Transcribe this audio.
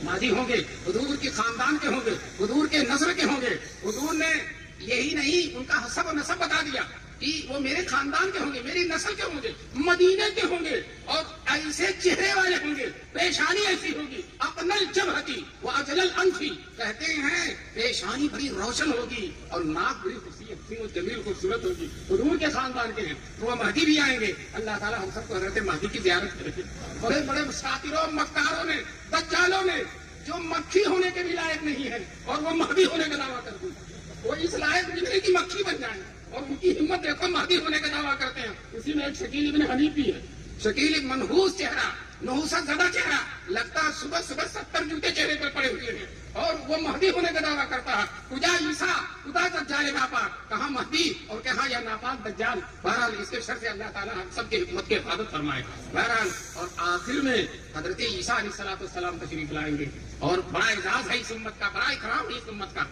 مہدی ہوں گے، حضور کے خاندان کے ہوں گے، حضور کے نسل کے ہوں گے. حضور نے یہی نہیں ان کا حسب و نسب بتا دیا کہ وہ میرے خاندان کے ہوں گے، میری نسل کے ہوں گے، مدینے کے ہوں گے، اور ایسے چہرے والے ہوں گے، پیشانی ایسی ہوگی، اقنل جبہتی و اجل الانفی. کہتے ہیں پیشانی بڑی روشن ہوگی اور ناک بڑی حسین و جمیل خوبصورت ہوگی. حضور کے خاندان کے ہیں تو وہ مہدی بھی آئیں گے. اللہ تعالیٰ ہم سب کو حضرت مہدی کی زیارت کرے. بڑے بڑے ساتروں مکاروں نے، دجالوں نے، جو مکھی ہونے کے بھی لائق نہیں ہے اور وہ مہدی ہونے کا دعویٰ کرتے ہیں، وہ اس لائق نہیں کہ مکھی بن جائیں، اور ان کی ہمت دیکھو مہدی ہونے کا دعویٰ کرتے ہیں. اسی میں ایک شکیل ابن حنیف بھی ہے. شکیل ایک منحوس چہرہ، نحوست زدہ چہرہ، لگتا ہے صبح صبح 70 جوتے چہرے پر پڑے ہوئے ہیں، اور وہ مہدی ہونے کا دعویٰ کرتا ہے. کجا عیسیٰ خدا دجال ناپاک، کہاں مہدی اور کہاں یا ناپاک دجال. بہرحال اس کے شر سے اللہ تعالیٰ ہم سب کی حکمت کی حفاظت فرمائے. بہرحال اور آخر میں حضرت عیسیٰ علیہ السلام تشریف لائیں گے، اور بڑا اعزاز ہے اس امت کا، بڑا اکرام ہے اس امت کا.